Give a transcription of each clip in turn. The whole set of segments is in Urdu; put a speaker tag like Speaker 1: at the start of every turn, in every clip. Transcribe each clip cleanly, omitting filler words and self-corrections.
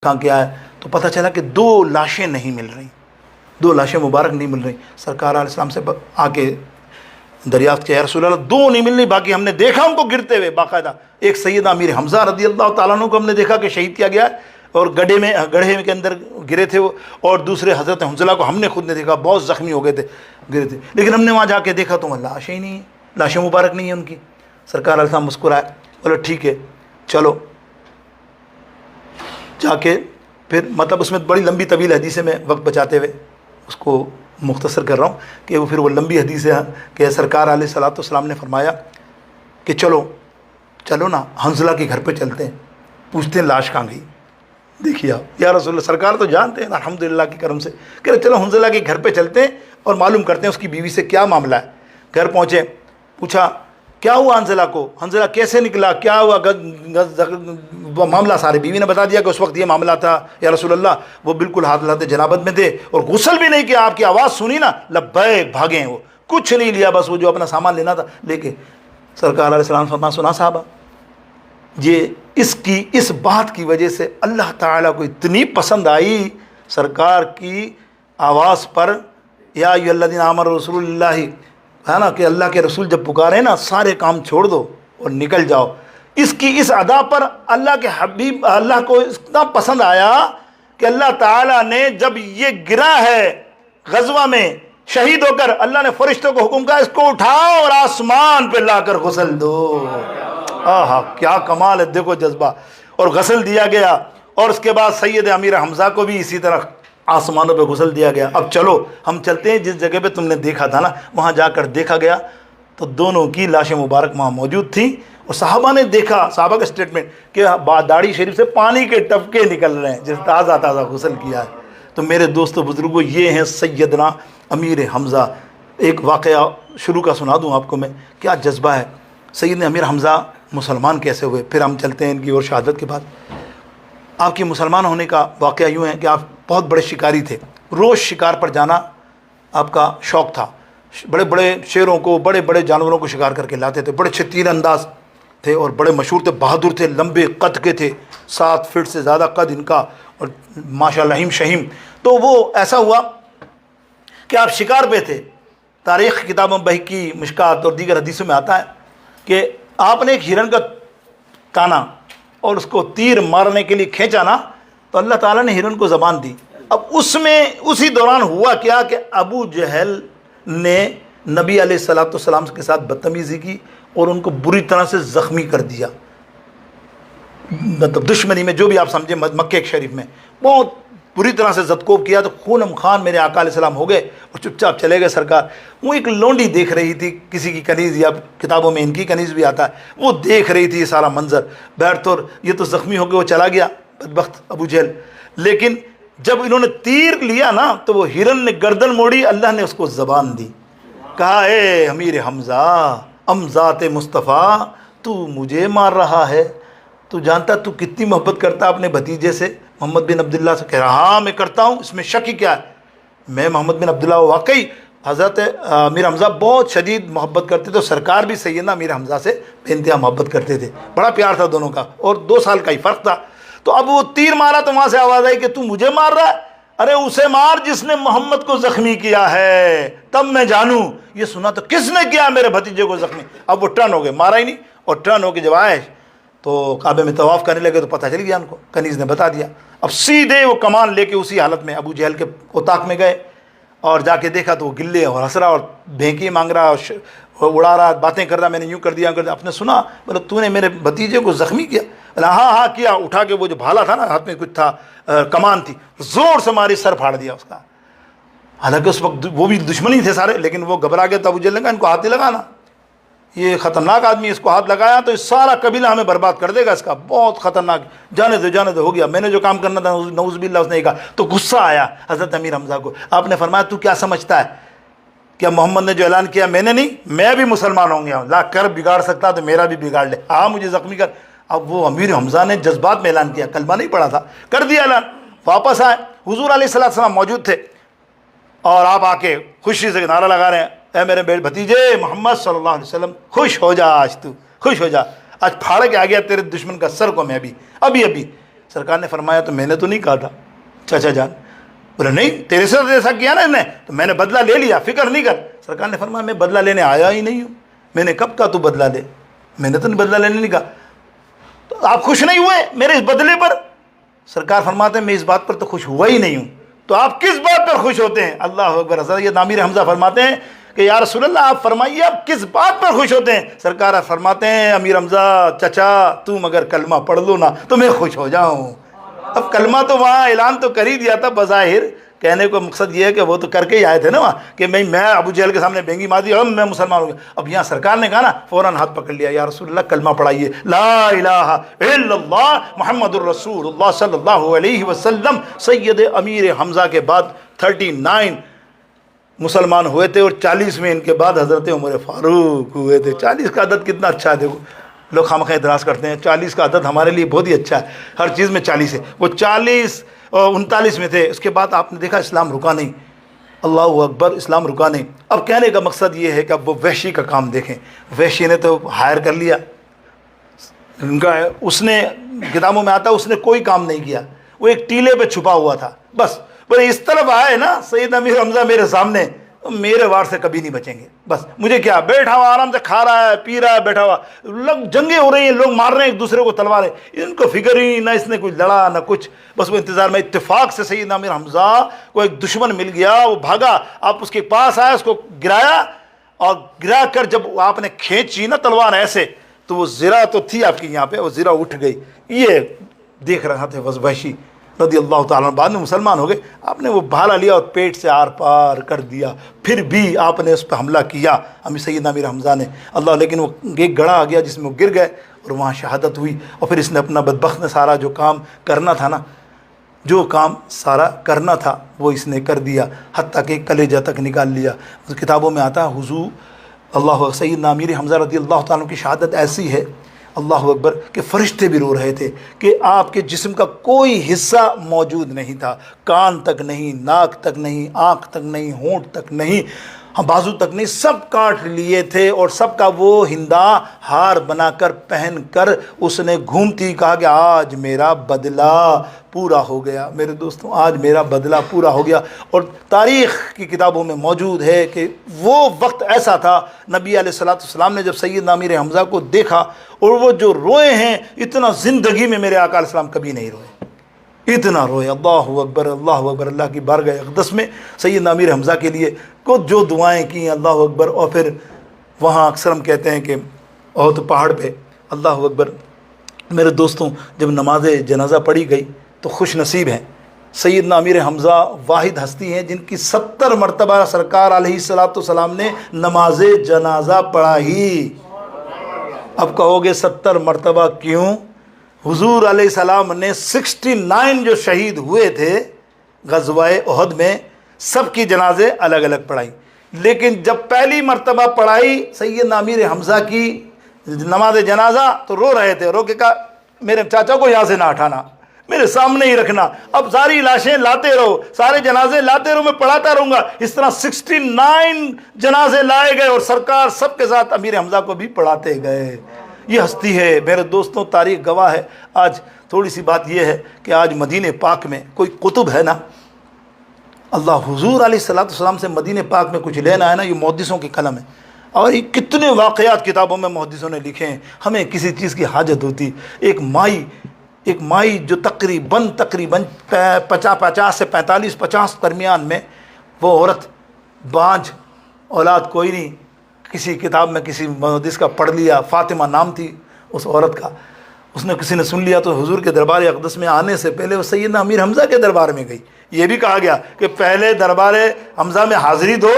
Speaker 1: کہاں کیا ہے تو پتہ چلا کہ 2 لاشیں نہیں مل رہی، 2 لاشیں مبارک نہیں مل رہی۔ سرکار علیہ السلام سے آ کے دریافت کیا، یا رسول اللہ 2 نہیں مل رہی، باقی ہم نے دیکھا ان کو گرتے ہوئے باقاعدہ۔ ایک سیدنا امیر حمزہ رضی اللہ تعالیٰ عنہ کو ہم نے دیکھا کہ شہید کیا گیا ہے اور گڑھے کے اندر گرے تھے وہ، اور دوسرے حضرت حنظلہ کو ہم نے خود نے دیکھا، بہت زخمی ہو گئے تھے، گرے تھے، لیکن ہم نے وہاں جا کے دیکھا تو وہاں لاشیں ہی نہیں ہیں، لاشیں مبارک نہیں ہیں ان کی۔ سرکار علیہ السلام مسکرائے، بولے ٹھیک ہے چلو۔ جا کے پھر مطلب اس میں بڑی لمبی طویل حدیث ہے، میں وقت بچاتے ہوئے اس کو مختصر کر رہا ہوں کہ پھر وہ لمبی حدیث ہے کہ سرکار علیہ الصلوۃ والسلام نے فرمایا کہ چلو نا حنظلہ کے گھر پہ چلتے ہیں، پوچھتے ہیں لاش کہاں گئی۔ دیکھیے آپ، یا رسول اللہ، سرکار تو جانتے ہیں الحمدللہ کے کرم سے کہ چلو حنظلہ کے گھر پہ چلتے ہیں اور معلوم کرتے ہیں اس کی بیوی سے کیا معاملہ ہے۔ گھر پہنچے، پوچھا کیا ہوا حنظلہ کو، حنظلہ کیسے نکلا، کیا ہوا معاملہ، سارے بیوی نے بتا دیا کہ اس وقت یہ معاملہ تھا یا رسول اللہ، وہ بالکل حالت جنابت میں تھے اور غسل بھی نہیں کیا، آپ کی آواز سنی نا لبیک بھاگے ہیں، وہ کچھ نہیں لیا، بس وہ جو اپنا سامان لینا تھا لے کے۔ سرکار علیہ السلام فرمایا سنا صحابہ، یہ اس بات کی وجہ سے اللہ تعالیٰ کو اتنی پسند آئی سرکار کی آواز پر، یا ایھا الذین آمنوا رسول اللہ، ہے نا کہ اللہ کے رسول جب پکارے نا سارے کام چھوڑ دو اور نکل جاؤ۔ اس ادا پر اللہ کے حبیب، اللہ کو اتنا پسند آیا کہ اللہ تعالیٰ نے جب یہ گرا ہے غزوہ میں شہید ہو کر، اللہ نے فرشتوں کو حکم کہا اس کو اٹھاؤ اور آسمان پہ لا کر غسل دو۔ آہا کیا کمال ہے، دیکھو جذبہ، اور غسل دیا گیا، اور اس کے بعد سید امیر حمزہ کو بھی اسی طرح آسمانوں پہ غسل دیا گیا۔ اب چلو ہم چلتے ہیں جس جگہ پہ تم نے دیکھا تھا نا، وہاں جا کر دیکھا گیا تو دونوں کی لاشیں مبارک وہاں موجود تھیں، اور صحابہ نے دیکھا، صحابہ کا اسٹیٹمنٹ کہ داڑھی شریف سے پانی کے ٹپکے نکل رہے ہیں جس تازہ غسل کیا ہے۔ تو میرے دوستو بزرگوں، یہ ہیں سیدنا امیر حمزہ۔ ایک واقعہ شروع کا سنا دوں آپ کو میں، کیا جذبہ ہے۔ سیدنا امیر حمزہ مسلمان کیسے ہوئے، پھر ہم چلتے ہیں ان کی اور شہادت کے بعد۔ آپ کی مسلمان ہونے کا واقعہ یوں ہے کہ آپ بہت بڑے شکاری تھے، روز شکار پر جانا آپ کا شوق تھا، بڑے بڑے شیروں کو، بڑے بڑے جانوروں کو شکار کر کے لاتے تھے، بڑے اچھے تیر انداز تھے اور بڑے مشہور تھے، بہادر تھے، لمبے قد کے تھے، 7 فٹ سے زیادہ قد ان کا، اور ماشاء اللہ رحیم شہیم۔ تو وہ ایسا ہوا کہ آپ شکار پہ تھے، تاریخ کتابوں بہقی، مشکات اور دیگر حدیثوں میں آتا ہے کہ آپ نے ایک ہرن کا تانا اور اس کو تیر مارنے کے لیے کھینچا نا، تو اللہ تعالیٰ نے ہرن کو زبان دی۔ اب اسی دوران ہوا کیا کہ ابو جہل نے نبی علیہ الصلوۃ والسلام کے ساتھ بدتمیزی کی اور ان کو بری طرح سے زخمی کر دیا، مطلب دشمنی میں جو بھی آپ سمجھیں، مکہ شریف میں بہت بری طرح سے زدکوب کیا۔ تو خونم خان میرے آقا علیہ السلام ہو گئے اور چپ چاپ چلے گئے سرکار۔ وہ ایک لونڈی دیکھ رہی تھی، کسی کی کنیز، یا کتابوں میں ان کی کنیز بھی آتا ہے، وہ دیکھ رہی تھی یہ سارا منظر۔ بہرطور یہ تو زخمی ہو کے وہ چلا گیا بدبخت ابو جہل، لیکن جب انہوں نے تیر لیا نا تو وہ ہرن نے گردن موڑی، اللہ نے اس کو زبان دی، کہا اے امیر حمزہ، ام ذات مصطفیٰ تو مجھے مار رہا ہے، تو جانتا تو کتنی محبت کرتا اپنے بھتیجے سے محمد بن عبداللہ سے؟ کہہ رہا ہاں میں کرتا ہوں، اس میں شک ہی کیا ہے، میں محمد بن عبداللہ۔ واقعی حضرت امیر حمزہ بہت شدید محبت کرتے تھے، سرکار بھی سیدنا امیر حمزہ سے بے انتہا محبت کرتے تھے، بڑا پیار تھا دونوں کا، اور 2 سال کا ہی فرق تھا۔ تو اب وہ تیر مارا تو وہاں سے آواز آئی کہ تو مجھے مار رہا ہے، ارے اسے مار جس نے محمد کو زخمی کیا ہے، تب میں جانوں۔ یہ سنا تو کس نے کیا میرے بھتیجے کو زخمی؟ اب وہ ٹرن ہو گئے، مارا ہی نہیں، اور ٹرن ہو کے جب آئے تو کعبے میں طواف کرنے لگے تو پتہ چل گیا ان کو، کنیز نے بتا دیا۔ اب سیدھے وہ کمان لے کے اسی حالت میں ابو جہل کے اوطاق میں گئے اور جا کے دیکھا تو وہ گلے اور ہنس رہا اور بھینکی مانگ رہا اور اڑا رہا، باتیں کر رہا، میں نے یوں کر دیا، آپ نے سنا؟ بولے تو نے میرے بھتیجے کو زخمی کیا؟ ہاں کیا۔ اٹھا کے وہ جو بھالا تھا نا، ہاتھ میں کچھ تھا، کمان تھی، زور سے ماری، سر پھاڑ دیا اس کا۔ حالانکہ اس وقت وہ بھی دشمنی تھے سارے، لیکن وہ گھبرا گیا تو ابو جہل نے کہا ان کو ہاتھ نہیں لگانا، یہ خطرناک آدمی، اس کو ہاتھ لگایا تو اس سارا قبیلہ ہمیں برباد کر دے گا، اس کا بہت خطرناک، جانے دو ہو گیا، میں نے جو کام کرنا تھا نعوذ باللہ اس نے کہا۔ تو غصہ آیا حضرت امیر حمزہ کو، آپ نے فرمایا تو کیا سمجھتا ہے، کیا محمد نے جو اعلان کیا میں نے نہیں، میں بھی مسلمان ہوں گیا، لا کر بگاڑ سکتا تو میرا بھی بگاڑ لے، مجھے زخمی کر۔ اب وہ امیر حمزہ نے جذبات میں اعلان کیا، کلمہ نہیں پڑھا تھا، کر دیا اعلان۔ واپس آئے، حضور علیہ السلام موجود تھے، اور آپ آ کے خوشی سے نعرہ لگا رہے ہیں، اے میرے بھتیجے محمد صلی اللہ علیہ وسلم، خوش ہو جا، آج تو خوش ہو جا، آج پھاڑ کے آ گیا تیرے دشمن کا سر کو میں ابھی۔ سرکار نے فرمایا تو میں نے تو نہیں کہا تھا چچا جان. بولا نہیں تیرے سے ایسا کیا نا نے تو میں نے بدلہ لے لیا, فکر نہیں کر. سرکار نے فرمایا میں بدلہ لینے آیا ہی نہیں ہوں, میں نے کب کہا تو بدلہ لے, میں نے تو بدلہ لینے نہیں کہا. تو آپ خوش نہیں ہوئے میرے اس بدلے پر؟ سرکار فرماتے ہیں میں اس بات پر تو خوش ہوا ہی نہیں ہوں, تو آپ کس بات پر خوش ہوتے ہیں؟ اللہ اکبر. حضرت امیر حمزہ فرماتے ہیں کہ یا رسول اللہ آپ فرمائیے آپ کس بات پر خوش ہوتے ہیں؟ سرکار فرماتے ہیں امیر حمزہ چچا تم اگر کلمہ پڑھ لو نا تو میں خوش ہو جاؤں. اب کلمہ تو وہاں اعلان تو کر ہی دیا تھا بظاہر, کہنے کو مقصد یہ ہے کہ وہ تو کر کے ہی آئے تھے نا وہاں کہ میں ابو جہل کے سامنے بینگی مار دی اور میں مسلمان ہو گیا. اب یہاں سرکار نے کہا نا فوراً ہاتھ پکڑ لیا, یا رسول اللہ کلمہ پڑھائیے, لا الہ الا اللہ محمد الرسول اللہ صلی اللہ علیہ وسلم. سید امیر حمزہ کے بعد 39 مسلمان ہوئے تھے اور 40 میں ان کے بعد حضرت عمر فاروق ہوئے تھے. 40 کا عدد کتنا اچھا ہے, دیکھو لوگ خامخواہ اعتراض کرتے ہیں 40 کا عدد ہمارے لیے بہت ہی اچھا ہے, ہر چیز میں 40 ہے. وہ 40 اور 39 میں تھے, اس کے بعد آپ نے دیکھا اسلام رکا نہیں. اللہ اکبر, اسلام رکا نہیں. اب کہنے کا مقصد یہ ہے کہ اب وہ وحشی کا کام دیکھیں. وحشی نے تو ہائر کر لیا, اس نے کتابوں میں آتا اس نے کوئی کام نہیں کیا, وہ ایک ٹیلے پہ چھپا ہوا تھا بس. بولے اس طرف آئے نا سید امیر حمزہ میرے سامنے, میرے وار سے کبھی نہیں بچیں گے. بس مجھے کیا, بیٹھا ہوا آرام سے کھا رہا ہے پی رہا ہے بیٹھا ہوا, لوگ جنگیں ہو رہی ہیں, لوگ مار رہے ہیں ایک دوسرے کو تلواریں, ان کو فکر ہی نہ اس نے کچھ لڑا نہ کچھ, بس وہ انتظار میں. اتفاق سے سید امیر حمزہ کو ایک دشمن مل گیا, وہ بھاگا, آپ اس کے پاس آئے, اس کو گرایا, اور گرا کر جب آپ نے کھینچی نا تلوار ایسے تو وہ زرہ تو تھی آپ کی یہاں پہ, وہ زرہ اٹھ گئی. یہ دیکھ رہا تھے وحشی رضی اللہ تعالیٰ, بعد میں مسلمان ہو گئے. آپ نے وہ بھالا لیا اور پیٹ سے آر پار کر دیا, پھر بھی آپ نے اس پہ حملہ کیا ہمیں سیدنا امیر حمزہ نے. اللہ, لیکن وہ ایک گڑھا آ گیا جس میں وہ گر گئے اور وہاں شہادت ہوئی. اور پھر اس نے اپنا بدبخت نے سارا جو کام کرنا تھا نا, جو کام سارا کرنا تھا وہ اس نے کر دیا, حتیٰ کہ کلیجہ تک نکال لیا. کتابوں میں آتا ہے حضور اللہ سیدنا امیر حمزہ رضی اللہ تعالیٰ کی شہادت ایسی ہے اللہ اکبر کہ فرشتے بھی رو رہے تھے کہ آپ کے جسم کا کوئی حصہ موجود نہیں تھا, کان تک نہیں, ناک تک نہیں, آنکھ تک نہیں, ہونٹ تک نہیں, بازو تک نہیں, سب کاٹ لیے تھے. اور سب کا وہ ہندا ہار بنا کر پہن کر اس نے گھومتی کہا کہ آج میرا بدلہ پورا ہو گیا. میرے دوستوں آج میرا بدلہ پورا ہو گیا. اور تاریخ کی کتابوں میں موجود ہے کہ وہ وقت ایسا تھا, نبی علیہ السلام نے جب سیدنا امیر حمزہ کو دیکھا اور وہ جو روئے ہیں, اتنا زندگی میں میرے آقا علیہ السلام کبھی نہیں روئے, اتنا روئے. اللہ اکبر اللہ اکبر. اللہ کی بارگاہ اقدس میں سیدنا امیر حمزہ کے لیے کچھ جو دعائیں کی اللہ اکبر. اور پھر وہاں اکثر ہم کہتے ہیں کہ احد پہاڑ پہ اللہ اکبر. میرے دوستوں جب نماز جنازہ پڑھی گئی تو خوش نصیب ہیں, سیدنا امیر حمزہ واحد ہستی ہیں جن کی 70 مرتبہ سرکار علیہ السلام نے نماز جنازہ پڑھائی. اب کہو گے 70 مرتبہ کیوں؟ حضور علیہ السلام نے 69 جو شہید ہوئے تھے غزوہ احد میں, سب کی جنازے الگ الگ پڑھائی, لیکن جب پہلی مرتبہ پڑھائی سیدنا امیر حمزہ کی نماز جنازہ تو رو رہے تھے, رو کے کہا میرے چاچا کو یہاں سے نہ اٹھانا, میرے سامنے ہی رکھنا, اب ساری لاشیں لاتے رہو, سارے جنازے لاتے رہو, میں پڑھاتا رہوں گا. اس طرح 69 جنازے لائے گئے اور سرکار سب کے ساتھ امیر حمزہ کو بھی پڑھاتے گئے. یہ ہستی ہے میرے دوستوں, تاریخ گواہ ہے. آج تھوڑی سی بات یہ ہے کہ آج مدینہ پاک میں کوئی قطب ہے نا, اللہ حضور علیہ السلام سے مدینہ پاک میں کچھ لینا ہے نا, یہ محدثوں کی قلم ہے. اور یہ کتنے واقعات کتابوں میں محدثوں نے لکھے ہیں. ہمیں کسی چیز کی حاجت ہوتی, ایک مائی جو تقریباً 50 سے 45 درمیان میں, وہ عورت بانجھ, اولاد کوئی نہیں, کسی کتاب میں کسی محدث کا پڑھ لیا, فاطمہ نام تھی اس عورت کا, اس نے کسی نے سن لیا تو حضور کے دربار اقدس میں آنے سے پہلے وہ سیدنا امیر حمزہ کے دربار میں گئی. یہ بھی کہا گیا کہ پہلے دربار حمزہ میں حاضری دو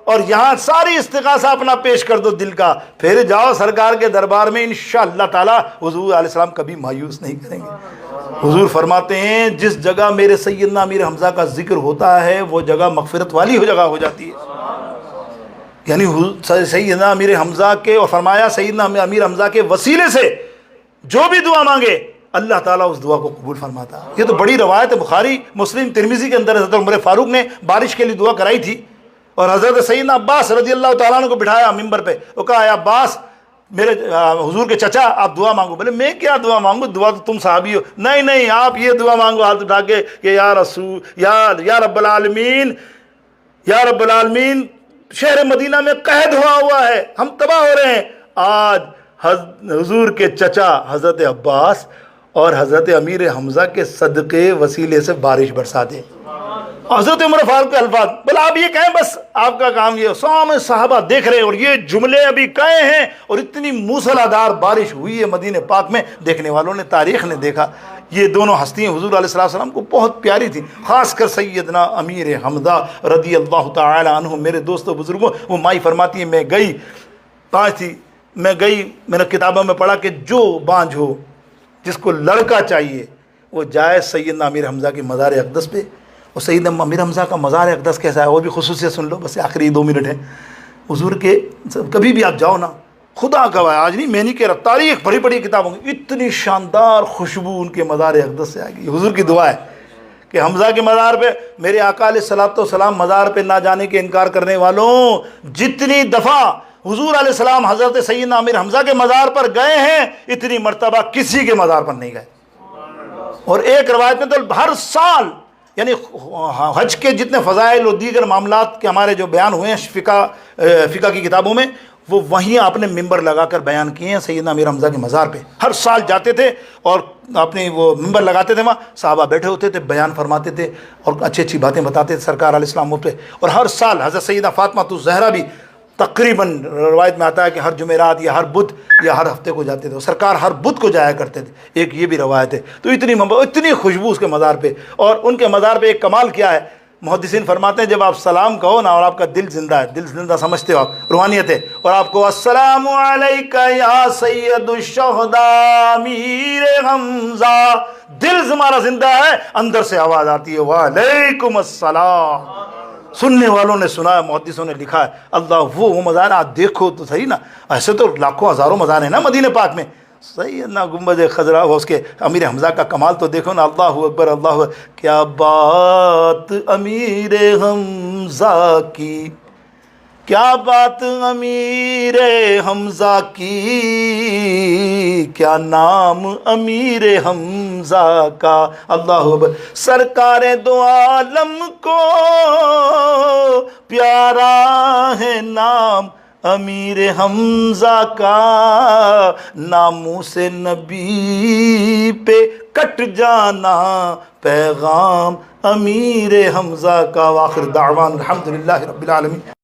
Speaker 1: اور یہاں ساری استغاثہ اپنا پیش کر دو دل کا, پھر جاؤ سرکار کے دربار میں, انشاءاللہ تعالی حضور علیہ السلام کبھی مایوس نہیں کریں گے. حضور فرماتے ہیں جس جگہ میرے سیدنا امیر حمزہ کا ذکر ہوتا ہے وہ جگہ مغفرت والی جگہ ہو جاتی ہے. یعنی سیدنا امیر حمزہ کے, اور فرمایا سیدنا امیر حمزہ کے وسیلے سے جو بھی دعا مانگے اللہ تعالیٰ اس دعا کو قبول فرماتا. یہ تو بڑی روایت ہے, بخاری مسلم ترمذی کے اندر حضرت عمر فاروق نے بارش کے لیے دعا کرائی تھی اور حضرت سیدنا عباس رضی اللہ تعالیٰ عنہ کو بٹھایا ممبر پہ, وہ کہا اے عباس میرے حضور کے چچا آپ دعا مانگو. بولے میں کیا دعا مانگوں, دعا تو تم صحابی ہو. نہیں نہیں, آپ یہ دعا مانگو ہاتھ اٹھا کے کہ یا رسول یا رب العالمین, یا رب العالمین شہر مدینہ میں قحط ہوا ہے, ہم تباہ ہو رہے ہیں, آج حضور کے چچا حضرت عباس اور حضرت امیر حمزہ کے صدقے وسیلے سے بارش برسا دے. حضرت عمر فاروق کے الفاظ, بلا آپ یہ کہیں بس آپ کا کام یہ. سامنے صحابہ دیکھ رہے ہیں اور یہ جملے ابھی کہے ہیں, اور اتنی موسلادھار بارش ہوئی ہے مدینہ پاک میں, دیکھنے والوں نے, تاریخ نے دیکھا. یہ دونوں ہستیاں حضور علیہ السلام کو بہت پیاری تھیں, خاص کر سیدنا امیر حمزہ رضی اللہ تعالی عنہ. میرے دوستوں بزرگوں, وہ مائی فرماتی ہیں میں گئی, پانچ تھی, میں نے کتابوں میں پڑھا کہ جو بانجھ ہو, جس کو لڑکا چاہیے, وہ جائے سیدنا امیر حمزہ کے مزار اقدس پہ. اور سیدنا امیر حمزہ کا مزار اقدس کیسا ہے وہ بھی خصوصیت سن لو, بس آخری 2 منٹ ہیں. حضور کے کبھی بھی آپ جاؤ نا, خدا گواہ آج نہیں میں نہیں کہہ رہا, تاریخ بڑی بڑی کتابوں میں اتنی شاندار خوشبو ان کے مزار اقدس سے آئے گی. حضور کی دعا ہے کہ حمزہ کے مزار پہ, میرے آقا علیہ الصلوۃ والسلام مزار پہ نہ جانے کے انکار کرنے والوں, جتنی دفعہ حضور علیہ السلام حضرت سیدنا امیر حمزہ کے مزار پر گئے ہیں, اتنی مرتبہ کسی کے مزار پر نہیں گئے. اور ایک روایت میں تو ہر سال, یعنی حج کے جتنے فضائل اور دیگر معاملات کے ہمارے جو بیان ہوئے ہیں فقہ کی کتابوں میں, وہ وہیں آپ نے ممبر لگا کر بیان کیے ہیں سیدنا امیر حمزہ کے مزار پہ. ہر سال جاتے تھے اور اپنی وہ ممبر لگاتے تھے, وہاں صحابہ بیٹھے ہوتے تھے, بیان فرماتے تھے اور اچھی اچھی باتیں بتاتے تھے سرکار علیہ السلام پہ. اور ہر سال حضرت سیدہ فاطمہ الزہرا بھی تقریباً روایت میں آتا ہے کہ ہر جمعرات یا ہر بدھ یا ہر ہفتے کو جاتے تھے, سرکار ہر بدھ کو جایا کرتے تھے, ایک یہ بھی روایت ہے. تو اتنی خوشبو اس کے مزار پہ. اور ان کے مزار پہ ایک کمال کیا ہے, محدثین فرماتے ہیں جب آپ سلام کہو نا اور آپ کا دل زندہ ہے, دل زندہ سمجھتے ہو آپ, روحانیت ہے, اور آپ کو السلام علیکہ یا سید الشہداء امیر حمزہ, دل ہمارا زندہ ہے, اندر سے آواز آتی ہے وعلیکم السلام. سننے والوں نے سنا ہے, محدثوں نے لکھا ہے. اللہ وہ مزار آپ دیکھو تو صحیح نا, ایسے تو لاکھوں ہزاروں مزار ہیں نا مدینہ پاک میں, صحیح ہے نا. گنبد خضرا اس کے امیر حمزہ کا کمال تو دیکھو نا, اللہ اکبر اللہ, کیا بات امیر حمزہ کی, کیا بات امیر حمزہ کی, کیا نام امیر حمزہ کا. اللہ اکبر, سرکار دو عالم کو پیارا ہے نام امیر حمزہ کا, ناموں سے نبی پہ کٹ جانا پیغام امیر حمزہ کا. وآخر دعوان الحمدللہ رب العالمین.